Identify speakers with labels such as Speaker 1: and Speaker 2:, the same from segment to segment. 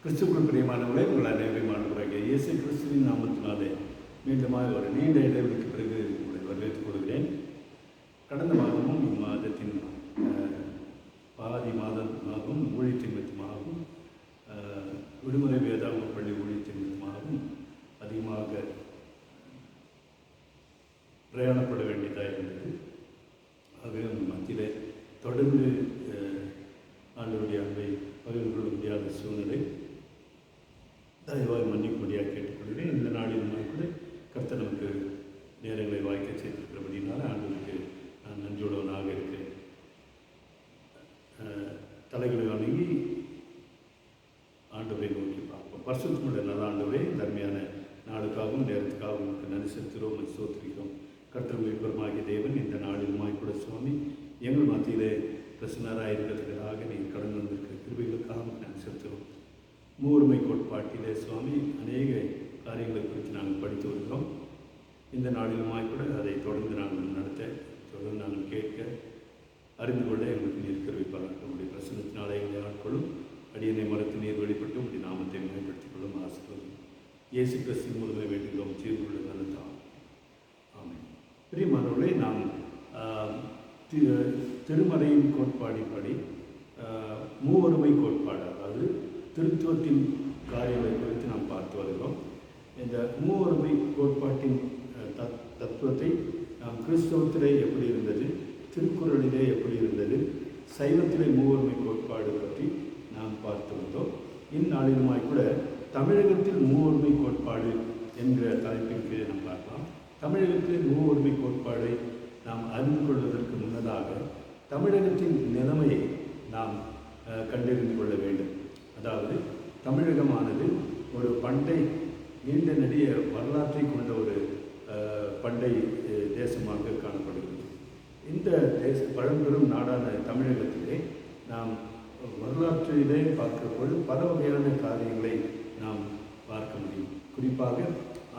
Speaker 1: கிறிஸ்துக்குள் பிரியமானவர்களே, உங்கள் அனைவரையும் ஆண்டவராகிய இயேசு கிறிஸ்துவின் நாமத்தினாலே மீண்டுமாக ஒரு நீண்ட இடைவெளிக்கு பிறகு உங்களை வரவேற்றுக் கொள்கிறேன். கடந்த மாதமும் இம்மாதத்தின் பாதி மாதமாகவும் ஊழியத்தின் நிமித்தமாகவும் விடுமுறை வேதாகம பள்ளி ஊழியத்தின் நிமித்தமாகவும் அதிகமாக பிரயாணப்பட வேண்டியதாக இருந்தது. ஆகவே உங்கள் மத்தியிலே தொடர்ந்து ஆண்டவருடைய அன்பை பகிர்ந்து கொள்ள முடியாத சூழ்நிலை தயவாக மன்னிக்கும்படியாக கேட்டுக்கொள்கிறேன். இந்த நாளில் கூட கர்த்தர் நமக்கு நேரங்களை வாய்க்க செய்திருக்கிறபடினால ஆண்டவருக்கு நான் நன்றியுள்ளவனாக இருக்கிறேன். தலைகளை வணங்கி ஆண்டவரை நோக்கி பார்ப்போம். பரிசுத்தமுள்ள நல்ல ஆண்டவரே, தர்மையான நாளுக்காகவும் நேரத்துக்காகவும் உங்களுக்கு நன்றி செலுத்துகிறோம், சோத்திரிக்கிறோம். கர்த்தர் மீட்பருமாகிய தேவன் இந்த நாளிலுமாய் கூட சுவாமி எங்கள் மத்தியிலே பிரசன்னராக இருக்கிறதுக்காக நீங்கள் கடந்து வந்திருக்கிற கிருபைகளுக்காக நான் செலுத்துகிறோம். மூவொருமை கோட்பாட்டிலே சுவாமி அநேக காரியங்களை குறித்து நாங்கள் படித்து வருகிறோம். இந்த நாளிலுமாய் கூட அதை தொடர்ந்து நாங்கள் நடத்த, தொடர்ந்து நாங்கள் கேட்க, அறிந்து கொள்ள எங்களுக்கு நீர் கிருபை பாராட்ட உடைய பிரசன்னத்தினாலே எங்களை ஆட்களும் அடியனை மரத்து நீர் வெளிப்பட்டு உடைய நாமத்தை மேம்படுத்திக் கொள்ளும் ஆசீர்வாதம் இயேசு கிறிஸ்துவின் மூலமே வேண்டுகிறோம். ஜீவனுள்ள நல்லதான். ஆமென். பிரியமானவர்களே, நாம் திருமறையின் கோட்பாடின்படி மூவொருமை கோட்பாடு, அதாவது திருத்துவத்தின் காரியங்களை குறித்து நாம் பார்த்து வருகிறோம். இந்த மூவொருமை கோட்பாட்டின் தத்துவத்தை நாம் கிறிஸ்தவத்திலே எப்படி இருந்தது, திருக்குறளிலே எப்படி இருந்தது, சைவத்திலே மூவொருமை கோட்பாடு பற்றி நாம் பார்த்து வந்தோம். இந்நாளிலுமாய் கூட தமிழகத்தில் மூவொருமை கோட்பாடு என்கிற தலைப்பின் கீழே நாம் பார்க்கலாம். தமிழகத்திலே மூவொருமை கோட்பாடை நாம் அறிந்து கொள்வதற்கு முன்னதாக தமிழகத்தின் நிலைமையை நாம் கண்டறிந்து கொள்ள வேண்டும். அதாவது தமிழகமானது ஒரு பண்டை நீண்ட நெடிய வரலாற்றை கொண்ட ஒரு பண்டை தேசமாக காணப்படுகிறது. இந்த பழம்பெரும் நாடான தமிழகத்திலே நாம் வரலாற்றிலே பார்க்கும்போது பல வகையான காரியங்களை நாம் பார்க்க முடியும். குறிப்பாக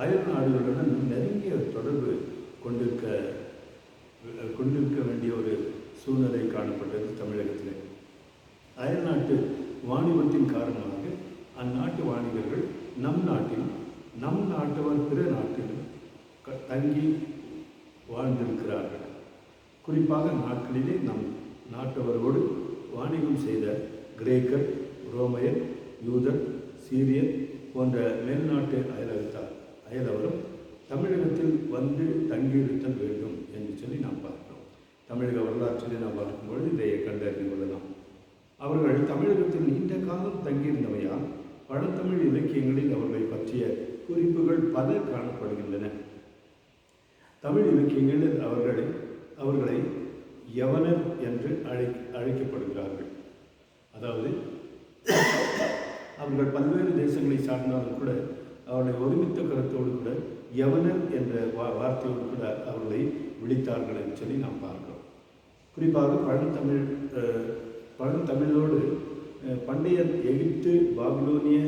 Speaker 1: அயல் நாடுகளுடன் நெருங்கிய தொடர்பு கொண்டிருக்க வேண்டிய ஒரு சூழ்நிலை காணப்பட்டது தமிழகத்திலே. அயல் நாட்டு வாணிபத்தின் காரணமாக அந்நாட்டு வாணிகர்கள் நம் நாட்டவர் பிற நாட்டில் தங்கி வாழ்ந்திருக்கிறார்கள். குறிப்பாக நாட்களிலே நம் நாட்டவரோடு வாணிகம் செய்த கிரேக்கர், ரோமையர், யூதர், சீரியர் போன்ற மேல்நாட்டு அயலவரும் தமிழகத்தில் வந்து தங்கியிருத்தல் வேண்டும் என்று சொல்லி நாம் பார்க்கிறோம். தமிழக வரலாற்றிலே நாம் பார்க்கும்பொழுது இதை கண்டறிந்து கொள்ளலாம். அவர்கள் தமிழகத்தில் நீண்ட காலம் தங்கியிருந்தவையால் பழந்தமிழ் இலக்கியங்களில் அவர்களை பற்றிய குறிப்புகள் பல காணப்படுகின்றன. தமிழ் இலக்கியங்களில் அவர்களை யவனர் என்று அழைக்கப்படுகிறார்கள். அதாவது அவர்கள் பல்வேறு தேசங்களை சார்ந்தாலும் கூட அவர்களை ஒருமித்த கருத்தோடு கூட யவனர் என்ற வார்த்தையோடு கூட அவர்களை விழித்தார்கள் என்று சொல்லி நாம் பார்க்கிறோம். குறிப்பாக பழந்தமிழோடு பண்டைய எகிப்து, பாபிலோனிய,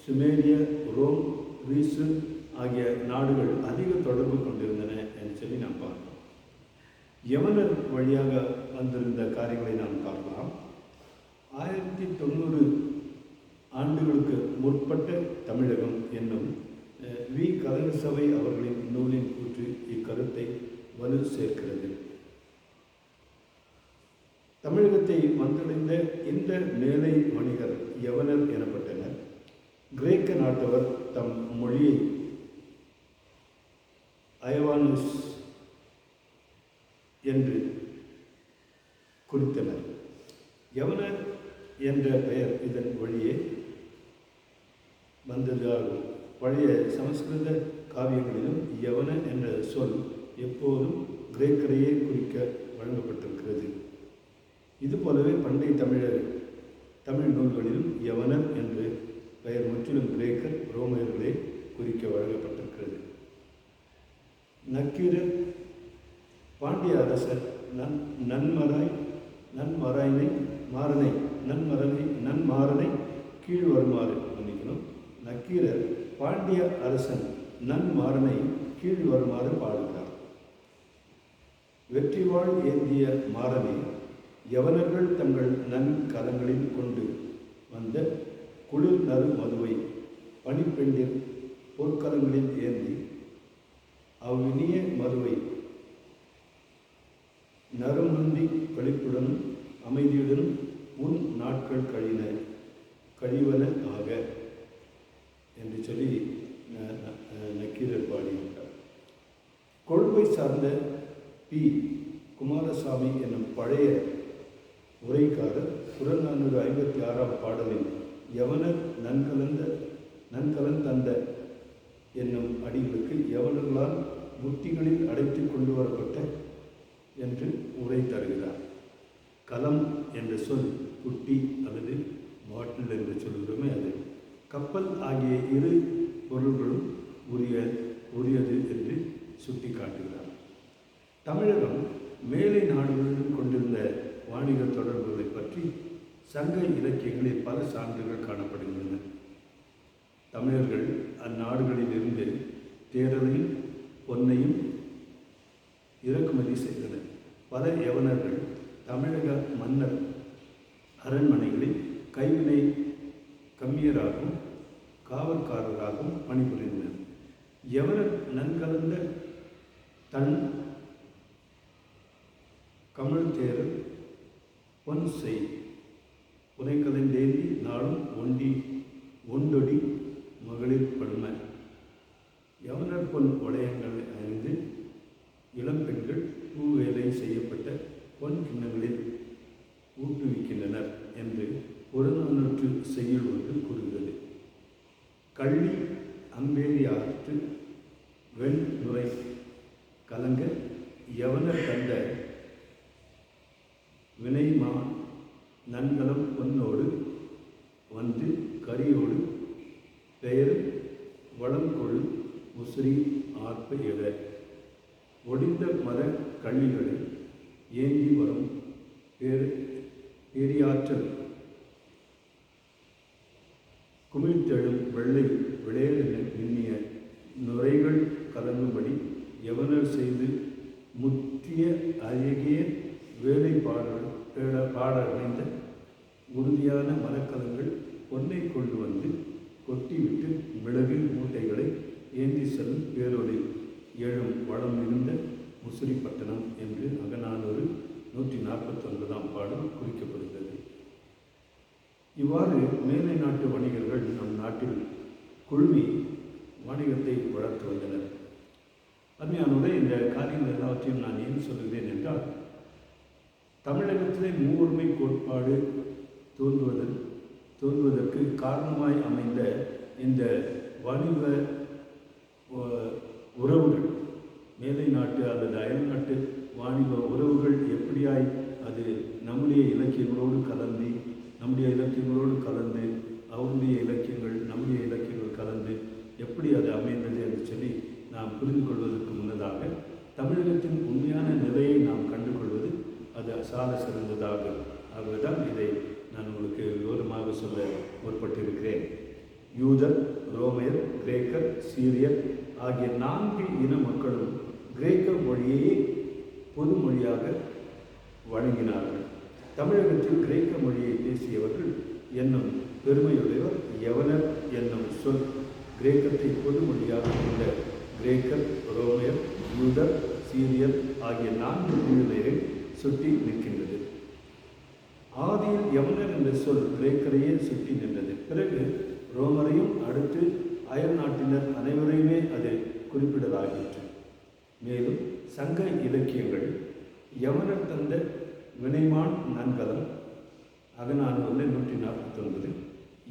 Speaker 1: சுமேரிய, ரோம், கிரீசு ஆகிய நாடுகள் அதிக தொடர்பு கொண்டிருந்தன என்று சொல்லி நாம் பார்க்கிறோம். யவனர் வழியாக வந்திருந்த காரியங்களை நாம் பார்க்கலாம். 1090 ஆண்டுகளுக்கு முற்பட்ட தமிழகம் என்னும் வி. கலங்கசபை அவர்களின் நூலின் கூற்று இக்கருத்தை வலு சேர்க்கிறது. தமிழகத்தை வந்தடைந்த இந்த மேலை வணிகர் யவனர் எனப்பட்டனர். கிரேக்க நாட்டவர் தம் மொழியை அயவானுஸ் என்று குறித்தனர். யவனர் என்ற பெயர் இதன் வழியே வந்ததாகும். பழைய சமஸ்கிருத காவியங்களிலும் யவன என்ற சொல் எப்போதும் கிரேக்கரையே குறிக்க வழங்கப்பட்டிருக்கிறது. இதுபோலவே பண்டைய தமிழ் நூல்களிலும் யவனர் என்று பெயர் முற்றிலும் கிரேக்கர், ரோமையர்களே குறிக்க வழங்கப்பட்டிருக்கிறது. நக்கீரர் பாண்டிய அரசர் நன்மாறனை கீழ் வருமாறு மன்னிக்கணும். நக்கீரர் பாண்டிய அரசன் நன்மாறனை கீழ் வருமாறு பாடுகிறார். வெற்றிவாள் ஏந்திய மாறனை யவனர்கள் தங்கள் நன்கலங்களில் கொண்டு வந்த குளிர் நறு மதுவை பனிப்பெண்டில் பொற்கலங்களில் ஏந்தி அவ்வினிய மதுவை நறுமந்தி கழிப்புடனும் அமைதியுடனும் உன் நாட்கள் கழிவன ஆக என்று சொல்லி நக்கீரர் பாடியிருக்கிறார். கொழும்பை சார்ந்த பி. குமாரசாமி என்னும் பழைய உரைக்காரர் 456 பாடலில் யவனர் நன்கலந்தந்த என்னும் அடிகளுக்கு யவனர்களால் புத்திகளில் அடைத்து கொண்டு வரப்பட்ட என்று உரை தருகிறார். கலம் என்ற சொல் புட்டி அல்லது பாட்டில் என்று சொல்கிறோமே அது. கப்பல் ஆகிய இரு பொருள்களும் உரியது என்று சுட்டி காட்டுகிறார். தமிழகம் மேலை நாடுகளுடன் கொண்டிருந்த வாணிக தொடர்புகளை பற்றி சங்க இலக்கியங்களில் பல சான்றுகள் காணப்படுகின்றன. தமிழர்கள் அந்நாடுகளில் இருந்து தேரலையும் பொன்னையும் இறக்குமதி செய்தனர். பல யவனர்கள் தமிழக மன்னர் அரண்மனைகளில் கைவினை கம்மியராகவும் காவல்காரராகவும் பணிபுரிந்தனர். யவனர் நன்கலந்த தன் கமல் தேரல் பொன் செய் புனைக்கலந்தேந்தி நாளும் ஒண்டொடி மகளிர் படும. யவனர் பொன் வளையங்களை அணிந்து இளம்பெண்கள் பூவேலை செய்யப்பட்ட பொன் கிண்ணங்களில் ஊட்டுவிக்கின்றனர் என்று புறநானூற்று செய்யுள் ஒன்று கூறுகிறது. கள்ளி அம்பேரி ஆற்று வெண்நுரை கலங்க யவனர் கண்ட வினைமா நன்கலம் பொன்னோடு வந்து கரியோடு பெயர் வளங்கொழு முசிறி ஆர்ப்ப இட ஒடிந்த மர கள்ளிகளை ஏந்தி வரும் பேரியாற்றல் குமிழ்த்தெழும் வெள்ளை விளையென மின்னிய நுரைகள் கலங்கும்படி யவனர் செய்து முற்றிய அழகிய வேலை பாடடைந்த உறுதியான மரக்கலங்கள் பொன்னை கொண்டு வந்து கொட்டிவிட்டு மிளகு மூட்டைகளை ஏந்தி செல்லும் பேரொலி எழும் வளம் மிகுந்த முசிறிப்பட்டணம் என்று அகநானூறு 149 பாடல் குறிக்கப்படுகிறது. இவ்வாறு மேலை நாட்டு வணிகர்கள் நம் நாட்டில் குழுமி வணிகத்தை வளர்த்து வந்தனர். அருமையானவர்களே, இந்த காரியங்கள் எல்லாவற்றையும் நான் ஏன் சொல்கிறேன் என்றால், தமிழகத்திலே மூவொருமை கோட்பாடு தோன்றுவதற்கு காரணமாய் அமைந்த இந்த வணிக உறவுகள், மேலை நாட்டு அல்லது அயல் நாட்டு வாணிப உறவுகள் எப்படியாய் அது நம்முடைய இலக்கியங்களோடு கலந்து அவருடைய இலக்கியங்கள் நம்முடைய இலக்கியங்கள் கலந்து எப்படி அது அமைந்தது என்று சொல்லி நாம் புரிந்து கொள்வதற்கு முன்னதாக தமிழகத்தின் உண்மையான நிலையை நாம் கண்டுகொள்வது அது சால சிறந்ததாக. ஆகவேதான் இதை நான் உங்களுக்கு விவரமாக சொல்ல முற்பட்டிருக்கிறேன். யூதர், ரோமையர், கிரேக்கர், சீரியர் ஆகிய 4 இன மக்களும் கிரேக்க மொழியையே பொது மொழியாக வழங்கினார்கள். தமிழகத்தில் கிரேக்க மொழியை பேசியவர்கள் என்னும் பெருமையுடையவர் யவனர் என்னும் சொல் கிரேக்கத்தை பொது மொழியாக கொண்ட கிரேக்கர், ரோமையர், யூதர், சீரியர் ஆகிய 4 பிரிவினரை சுட்டி நிற்கின்றது. ஆதியில் யவனர் என்ற சொல் கிரேக்கரையே சுட்டி நின்றது. பிறகு ரோமரையும் அடுத்து அயல் நாட்டினர் அனைவரையுமே அது குறிப்பிடலாகிற்று. மேலும் சங்க இலக்கியங்கள் யவனர் தந்த வினைமான் நன்கலம் அகநானூறு 149,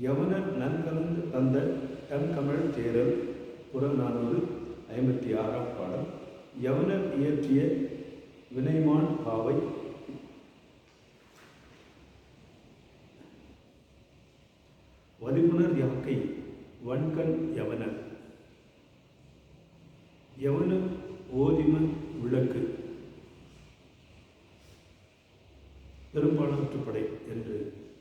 Speaker 1: யவனர் நன்கலந்து தந்த தன்கமழ் தேரல் புறநானூறு 56 பாடல், யவனர் இயற்றிய வினைமான் பாவை வலிமுனர் யாக்கை வன்கண் யவனர் ஓதிம விளக்கு பெரும்பாலாற்றுப்படை என்று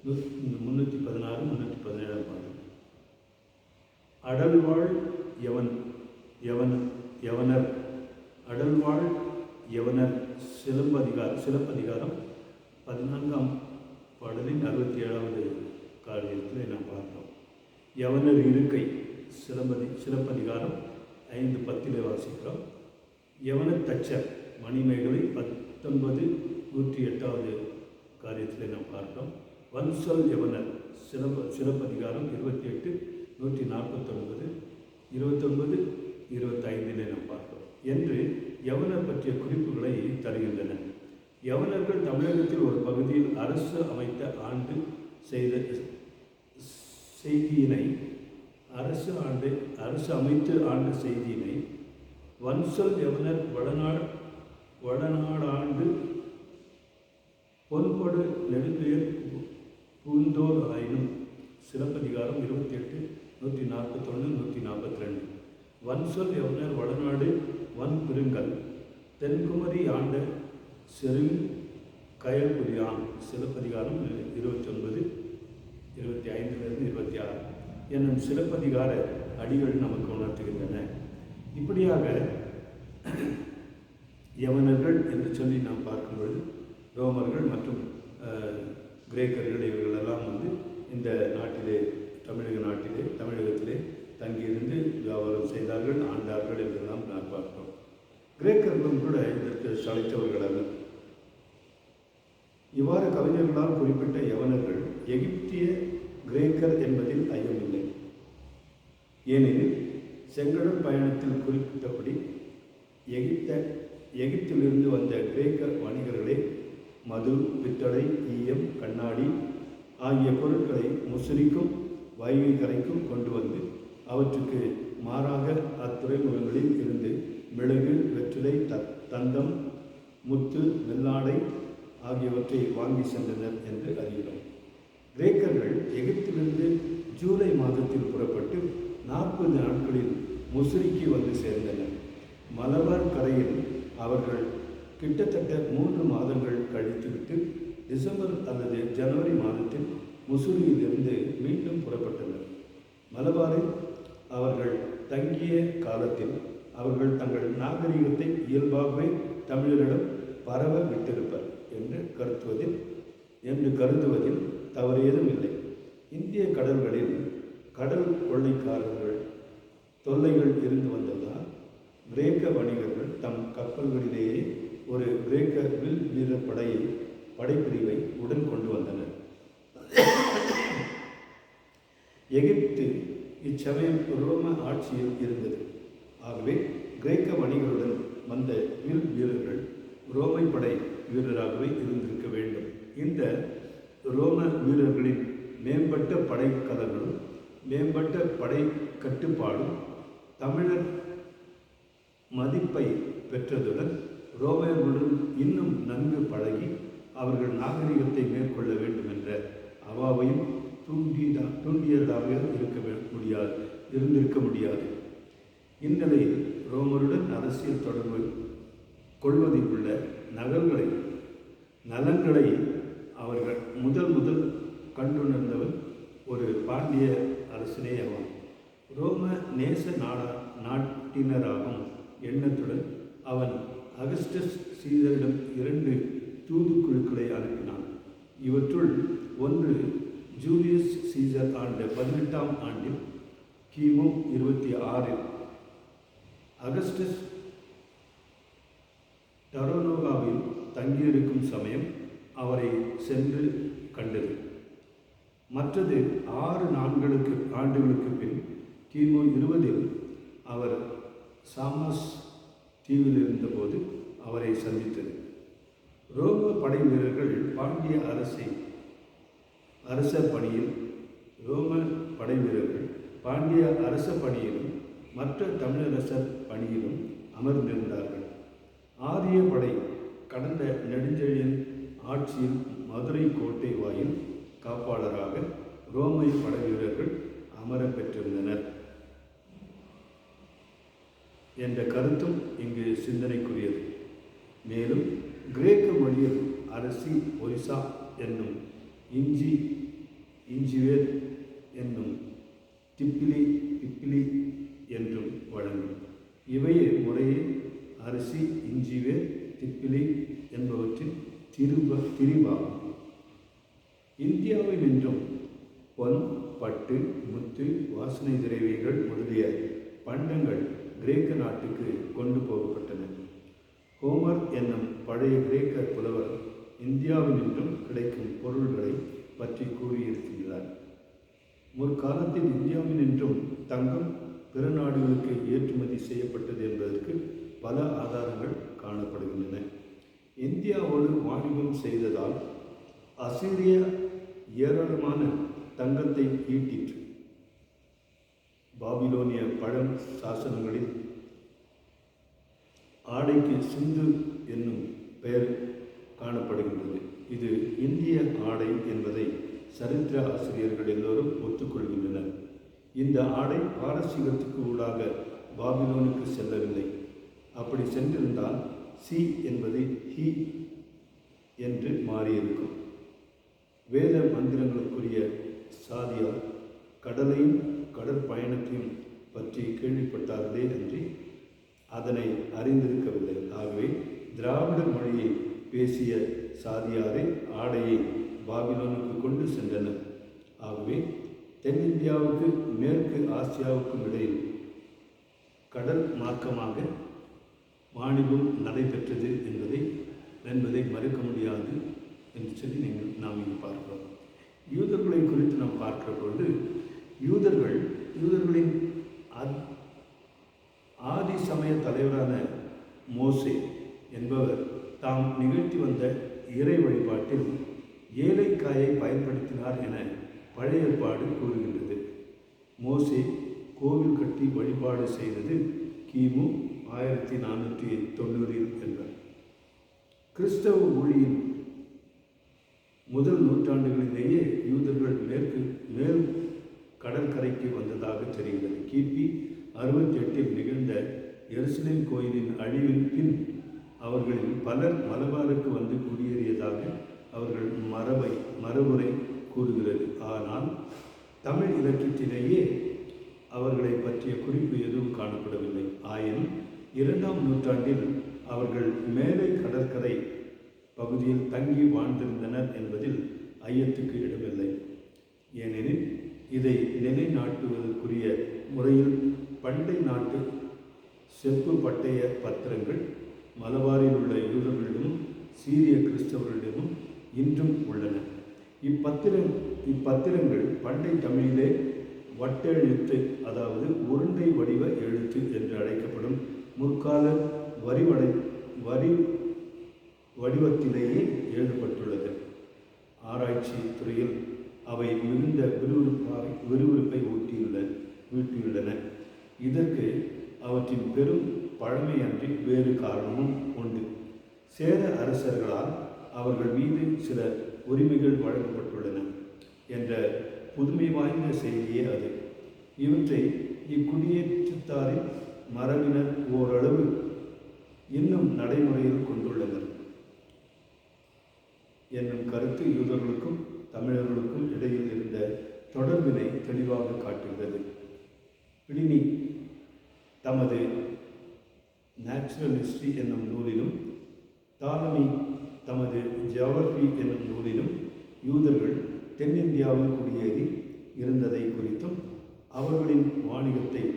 Speaker 1: 316, 317 பாடல். அடல்வாழ் யவனர் அடல்வாழ் யவனர் சிலப்பதிகாரம் 14 பாடலின் 67வது காரியத்தில் நாம் பார்த்தோம். யவனர் இருக்கை சிலப்பதிகாரம் 5:10 வாசிக்கிறோம். யவன தச்சர் மணிமேகலை 19:108 காரியத்தில் நாம் பார்க்கிறோம். வன்சொல் யவனர் சிலப்பதிகாரம் 28:149, 29-25 நாம் பார்க்கிறோம் என்று யவனர் பற்றிய குறிப்புகளை தருகின்றன. யவனர்கள் தமிழகத்தில் ஒரு பகுதியில் அரசு அமைத்த ஆண்டு செய்த செய்தியினை அரசு அமைத்து ஆண்டு செய்தியினை வன்சொல் யவனர் வடநாடாண்டு பொன்பொடு நெடுந்துயர் பூந்தோல் ஆயினும் சிலப்பதிகாரம் 28:141-142. வன்சொல் யவனர் வடநாடு வன்பெருங்கல் தென்குமரி ஆண்ட செரு கயல்புரியான் சிலப்பதிகாரம் 29:25-26 என்னும் சிலப்பதிகார அடிகள் நமக்கு உணர்த்துகின்றன. இப்படியாக யவனர்கள் என்று சொல்லி நாம் பார்க்கும்பொழுது ரோமர்கள் மற்றும் கிரேக்கர்கள் இவர்களெல்லாம் இந்த நாட்டிலே தமிழகத்திலே தங்கியிருந்து வியாபாரம் செய்தார்கள், ஆண்டார்கள் என்றெல்லாம் நான் பார்க்கிறோம். கிரேக்கர்களும் கூட இதற்கு சளைத்தவர்கள் அல்ல. இவ்வாறு கவிஞர்களால் குறிப்பிட்ட யவனர்கள் எகிப்திய கிரேக்கர் என்பதில் ஐயமில்லை. ஏனெனில் செங்கடல் பயணத்தில் குறிப்பிட்டபடி எகிப்திலிருந்து வந்த கிரேக்க வணிகர்களே மது, பித்தளை, ஈயம், கண்ணாடி ஆகிய பொருட்களை முசிறிக்கும் வைகை கரைக்கும் கொண்டு வந்து அவற்றுக்கு மாறாக அத்துறைமுகங்களில் இருந்து மிளகு, வெற்றிலை, தந்தம், முத்து, வெள்ளாடை ஆகியவற்றை வாங்கி சென்றனர் என்று அறிகிறோம். கிரேக்கர்கள் எகிப்திலிருந்து ஜூலை மாதத்தில் புறப்பட்டு 40 நாட்களில் முசிறிக்கு வந்து சேர்ந்தனர். மலபார் கரையில் அவர்கள் கிட்டத்தட்ட 3 மாதங்கள் கழித்துவிட்டு டிசம்பர் அல்லது ஜனவரி மாதத்தில் முசிறியிலிருந்து மீண்டும் புறப்பட்டனர். மலபாரில் அவர்கள் தங்கிய காலத்தில் அவர்கள் தங்கள் நாகரிகத்தை இயல்பாகவே தமிழரிடம் பரவ விட்டிருப்பர் என்று கருதுவதில் தவறு ஏதும் இல்லை. இந்திய கடல்களில் கடல் கொள்ளைக்காரர்கள் தொல்லைகள் இருந்து வந்ததால் கிரேக்க வணிகர்கள் தம் கப்பல்களிலேயே ஒரு கிரேக்க வில் வீரர் படைப்பிரிவை உடன் கொண்டு வந்தனர். எகிப்து இச்சமயம் ரோம ஆட்சியில் இருந்தது. ஆகவே கிரேக்க வணிகருடன் வந்த வில் வீரர்கள் ரோமை படை வீரராகவே இருந்திருக்க வேண்டும். இந்த ரோம வீரர்களின் மேம்பட்ட படைக்கலங்களும் மேம்பட்ட படை கட்டுப்பாடும் தமிழர் மதிப்பை பெற்றதுடன் ரோமையர்களுடன் இன்னும் நன்கு பழகி அவர்கள் நாகரிகத்தை மேற்கொள்ள வேண்டும் என்ற அவாவையும் தூண்டியதாக இருந்திருக்க முடியாது. இந்நிலையில் ரோமருடன் அரசியல் தொடர்பு கொள்வதில் உள்ள நலன்களை அவர்கள் முதல் கண்டுணர்ந்தவன் ஒரு பாண்டிய அரசனே ஆவான். ரோம நேச நாட்டினராகும் எண்ணத்துடன் அவன் அகஸ்டஸ் சீசரிடம் 2 தூதுக்குழுக்களை அனுப்பினான். இவற்றுள் ஒன்று ஜூலியஸ் சீசர் ஆண்ட 18ஆம் ஆண்டில் கிமு 26 அகஸ்டஸ் டரோனோகாவில் தங்கியிருக்கும் சமயம் அவரை சென்று கண்டது. மற்றது 6 ஆண்டுகளுக்கு பின் கிமு 20 அவர் சாமஸ் தீவில் இருந்தபோது அவரை சந்தித்தது. ரோம படை வீரர்கள் பாண்டிய அரச பணியில் பாண்டிய அரச பணியிலும் மற்ற தமிழரசர் பணியிலும் அமர்ந்திருந்தார்கள். ஆரிய படை கடந்த நெடுஞ்செழியன் ஆட்சியில் மதுரை கோட்டை வாயில் காப்பாளராக ரோமை படை வீரர்கள் அமர பெற்றிருந்தனர் என்ற கருத்தும் இங்கு சிந்தனைக்குரியது. மேலும் கிரேக்க மொழியில் அரசி ஒரிசா என்னும் இஞ்சிவேர் என்னும் திப்பிலி என்றும் வழங்கும். இவையே முறையே அரிசி, இஞ்சிவேர், திப்பிலி என்பவற்றின் திரிபாகும். இந்தியாவில் இன்றும் பொன், பட்டு, முத்து, வாசனை திரவியங்கள் முதலிய பண்டங்கள் கிரேக்க நாட்டுக்கு கொண்டு போகப்பட்டன. ஹோமர் என்னும் பழைய கிரேக்க புலவர் இந்தியாவினின்றும் கிடைக்கும் பொருள்களை பற்றி கூறியிருக்கின்றார். முற்காலத்தில் இந்தியாவினின்றும் தங்கம் பிற நாடுகளுக்கு ஏற்றுமதி செய்யப்பட்டது என்பதற்கு பல ஆதாரங்கள் காணப்படுகின்றன. இந்தியாவோடு வாணிபம் செய்ததால் அசீரியா ஏராளமான தங்கத்தை ஈட்டிற்று. பாபிலோனிய பழம் சாசனங்களில் ஆடைக்கு சிந்து என்னும் பெயர் காணப்படுகின்றது. இது இந்திய ஆடை என்பதை சரித்திர ஆசிரியர்கள் எல்லோரும் ஒத்துக்கொள்கின்றனர். இந்த ஆடை பாரசீகத்துக்கு ஊடாக பாபிலோனுக்கு செல்லவில்லை. அப்படி சென்றிருந்தால் சி என்பது ஹி என்று மாறியிருக்கும். வேத மந்திரங்களுக்குரிய சாதியார் கடலையும் கடற்பயணத்தையும் பற்றி கேள்விப்பட்டார்களே அன்றி அதனை அறிந்திருக்கவில்லை. ஆகவே திராவிட மொழியை பேசிய சாதியாரை ஆடையை பாபிலோனுக்கு கொண்டு சென்றனர். ஆகவே தென்னிந்தியாவுக்கு மேற்கு ஆசியாவுக்கும் இடையில் கடல் மார்க்கமாக வாணிபம் நடைபெற்றது என்பதை மறுக்க முடியாது என்று சொல்லி நாம் இங்கு பார்க்கிறோம். யூதர்களை குறித்து நாம் பார்க்கிற பொழுது யூதர்களின் ஆதி சமய தலைவரான மோசே என்பவர் தாம் நிகழ்த்தி வந்த இறை வழிபாட்டில் ஏலைக்காயை பயன்படுத்தினார் என பழைய ஏற்பாடு கூறுகின்றது. மோசே கோவில் கட்டி வழிபாடு செய்தது கிமு 1490 என்றார். கிறிஸ்தவ ஒளியின் முதல் நூற்றாண்டுகளிலேயே யூதர்கள் மேல் கடற்கரைக்கு வந்ததாக தெரிகிறது. கிபி 68 நிகழ்ந்த எருசலேம் கோயிலின் அழிவின் பின் அவர்களில் பலர் மலபாருக்கு வந்து குடியேறியதாக அவர்கள் மரபுரை கூறுகிறது. ஆனால் தமிழ் இலக்கியத்திலேயே அவர்களை பற்றிய குறிப்பு எதுவும் காணப்படவில்லை. ஆயினும் 2ஆம் நூற்றாண்டில் அவர்கள் மேலை கடற்கரை பகுதியில் தங்கி வாழ்ந்திருந்தனர் என்பதில் ஐயத்துக்கு இடமில்லை. ஏனெனில் இதை நிலைநாட்டுவதற்குரிய முறையில் பண்டை நாட்டு செப்பு பட்டய பத்திரங்கள் மலபாரில் உள்ள யூதர்களிடமும் சீரிய கிறிஸ்தவர்களிடமும் இன்றும் உள்ளன. இப்பத்திரங்கள் பண்டை தமிழிலே வட்டெழுத்து, அதாவது உருண்டை வடிவ எழுத்து என்று அழைக்கப்படும் முற்கால வடிவத்திலேயே எழுதப்பட்டுள்ளது. ஆராய்ச்சி துறையில் அவை மிகுந்த விறுவிறுப்பை ஊட்டியுள்ளன. இதற்கு அவற்றின் பெரும் பழமை அன்றி வேறு காரணமும் உண்டு. சேர அரசர்களால் அவர்கள் மீது சில உரிமைகள் வழங்கப்பட்டுள்ளன என்ற புதுமை வாய்ந்த செய்தியே அது. இவற்றை இக்குடியேற்றத்தாரின் மரபினர் ஓரளவு இன்னும் நடைமுறையில் கொண்டுள்ளனர் என்னும் கருத்து யூதர்களுக்கும் தமிழர்களுக்கும் இடையில் இருந்த தொடர்பினை தெளிவாக காட்டுகிறது. பிளினி தமது நேச்சுரல் ஹிஸ்டரி என்னும் நூலிலும் தாலமி தமது ஜியாகிரபி என்னும் நூலிலும் யூதர்கள் தென்னிந்தியாவில் குடியேறி இருந்ததை குறித்தும் அவர்களின் வாணிகத்தின்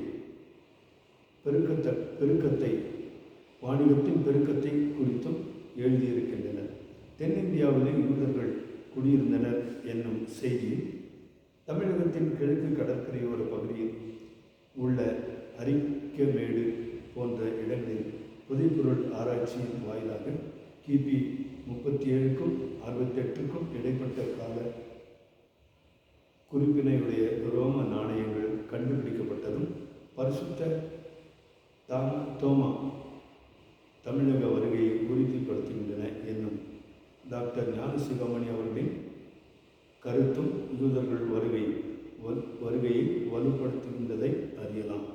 Speaker 1: பெருக்கத்தை குறித்தும் எழுதியிருக்கின்றனர். தென்னிந்தியாவிலே யூதர்கள் குடியிருந்தனர் என்னும் செய்தி தமிழகத்தின் கிழக்கு கடற்கரையோர பகுதியில் உள்ள அரிக்கமேடு போன்ற இடங்களில் புதைப்பொருள் ஆராய்ச்சியின் வாயிலாக கிபி 37க்கும் 68க்கும் இடைப்பட்ட கால குறிப்பினையுடைய ரோம நாணயங்கள் கண்டுபிடிக்கப்பட்டதும் பரிசுத்த தோமா தமிழக வருகையை உறுதிப்படுத்துகின்றன என்னும் டாக்டர் ஞானசிகாமணி அவர்களின் கருத்தும் யூதர்கள் வருகையை வலுப்படுத்துகின்றதை அறியலாம்.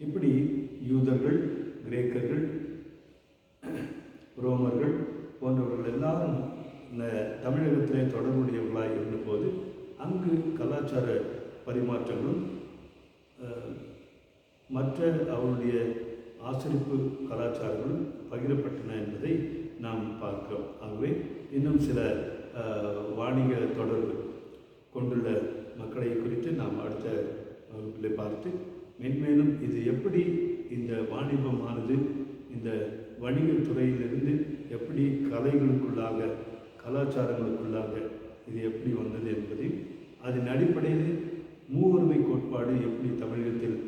Speaker 1: இப்படி யூதர்கள், கிரேக்கர்கள், ரோமர்கள் போன்றவர்கள் எல்லாரும் தமிழகத்திலே தொடர்புடையவர்களாக இருந்தபோது அங்கு கலாச்சார பரிமாற்றங்களும் மற்ற அவருடைய ஆசிரிப்பு கலாச்சாரங்களும் பகிரப்பட்டன என்பதை நாம் பார்க்கிறோம். ஆகவே இன்னும் சில வாணிக தொடர்பு கொண்டுள்ள மக்களை குறித்து நாம் அடுத்த வகுப்பில் பார்த்து மென்மேலும் இது எப்படி இந்த வாணிபமானது இந்த வணிகத் துறையிலிருந்து எப்படி கலைகளுக்குள்ளாக கலாச்சாரங்களுக்குள்ளாக இது எப்படி வந்தது என்பதை அதன் அடிப்படையில் மூவொருமை கோட்பாடு எப்படி தமிழகத்தில்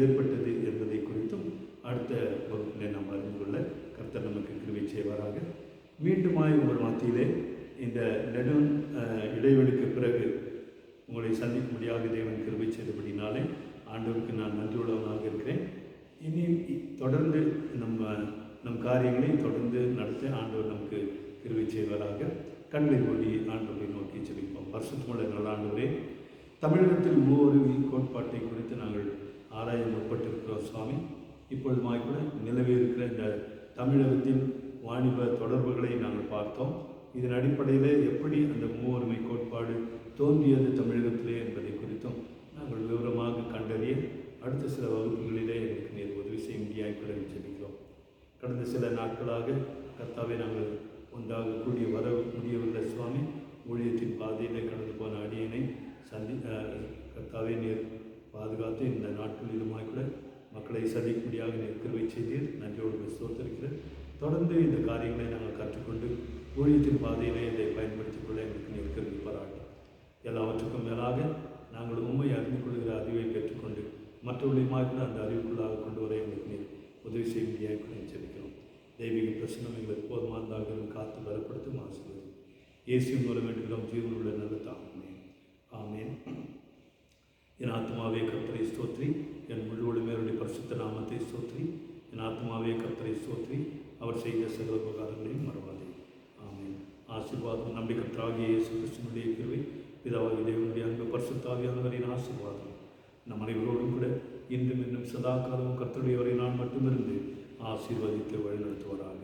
Speaker 1: ஏற்பட்டது என்பதை குறித்தும் அடுத்த வகுப்பிலே நாம் அறிந்து கொள்ள கர்த்தர் நமக்கு கிருபை செய்வாராக. மீண்டுமாய் உங்கள் மத்தியிலே இந்த நெடும் இடைவெளிக்கு பிறகு உங்களை சந்திக்கும்படியாக தேவன் கிருபை செய்தபடினாலே ஆண்டவருக்கு நான் நன்றியுள்ளவனாக இருக்கிறேன். இனி தொடர்ந்து நம் காரியங்களை தொடர்ந்து நடத்த ஆண்டவர் நமக்கு கிருபை செய்வதாக. கண்களை மூடி ஆண்டவரை நோக்கி ஜெபிப்போம். பரிசுத்தமுள்ள நல்ல ஆண்டவரே, தமிழகத்தில் மூவொருமை கோட்பாட்டை குறித்து நாங்கள் ஆராய முற்பட்டிருக்கிறோம் சுவாமி. இப்பொழுதுமாய் கூட நிலவி இருக்கிற இந்த தமிழகத்தின் வாணிப தொடர்புகளை நாங்கள் பார்த்தோம். இதன் அடிப்படையில் எப்படி அந்த மூவொருமை கோட்பாடு தோன்றியது தமிழகத்திலே என்பதை குறித்தும் நாங்கள் விவரமாக கண்டறிய அடுத்த சில வகுப்புகளிலே எனக்கு நீர் உதவி செய்ய முடியாத ஜெபிக்கிறோம். கடந்த சில நாட்களாக கர்த்தாவே நாங்கள் ஒன்றாக கூடிய வர முடியவில்லை சுவாமி. ஊழியத்தின் பாதையிலே கடந்து போன அடியனை கர்த்தாவே நீர் பாதுகாத்து இந்த நாட்களிலுமாய் கூட மக்களை சந்திக்கும்படியாக நீர் கிருபை செய்தீர். நன்றியோடு ஸ்தோத்திரிக்கிறேன். தொடர்ந்து இந்த காரியங்களை நாங்கள் கற்றுக்கொண்டு ஊழியத்தின் பாதையிலே இதை பயன்படுத்திக் கொள்ள எங்களுக்கு நீர் கிருபை பாராட்டும். எல்லாவற்றுக்கும் மேலாக நாங்கள் உண்மை அறிந்து கொள்கிற அறிவை பெற்றுக்கொண்டு மற்றவர்களையுமாய் கூட அந்த அறிவுக்குள்ளாக கொண்டு வர எங்களுக்கு நீர் உதவி செய்ய முடியாது கூட ஜெபிக்கிறோம். தெய்வீக பிரசனம் எங்களுக்கு போதுமானதாக காத்து பலப்படுத்தும் ஆசீர்வாதம் இயேசுவின் மூலம் வேண்டுகிறோம் ஜீவன் உள்ள நல்ல தாமே. ஆமேன். என் ஆத்மாவே கர்த்தரை ஸ்தோத்ரி, என் முழுவதுமே அவருடைய பரிசுத்த நாமத்தை ஸ்தோத்ரி. என் ஆத்மாவே கர்த்தரை ஸ்தோத்ரி, அவர் செய்த சகல உபகாரங்களையும் மறவாதே. ஆமேன். ஆசீர்வாதம் நம்முடைய கர்த்தராகிய இயேசு கிறிஸ்துவினுடைய கிருபை, பிதாவாகிய தேவனுடைய அன்பு, பரிசுத்த ஆவியானவரின் ஆசீர்வாதம் நம் அனைவரோடும் கூட இன்றும் இன்னும் சதா காலமும் கர்த்தருடையவரை நான் மட்டுமிருந்து ஆசீர்வதித்து வழிநடத்துவராக.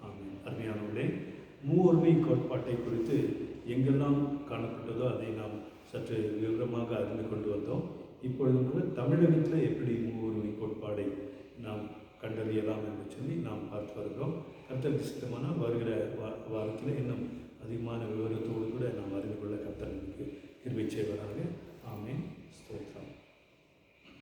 Speaker 1: ஆமேன். அருமையானவர்களே, மூவொருமை கோட்பாட்டை குறித்து எங்கெல்லாம் காணப்பட்டதோ அதை நாம் சற்று விவரமாக அறிந்து கொண்டு வந்தோம். இப்பொழுதும் கூட தமிழகத்தில் எப்படி மூவொருமை கோட்பாடை நாம் கண்டறியலாம் என்று சொல்லி நாம் பார்த்து வருகிறோம். கர்த்தருக்கு சித்தமான வருகிற வாரத்தில் இன்னும் அதிகமான விவரத்தோடு கூட நாம் அறிந்து கொள்ள கர்த்தருக்கு கிருபை செய்வதாக. ஆமேன். ஸ்தோத்திரம்.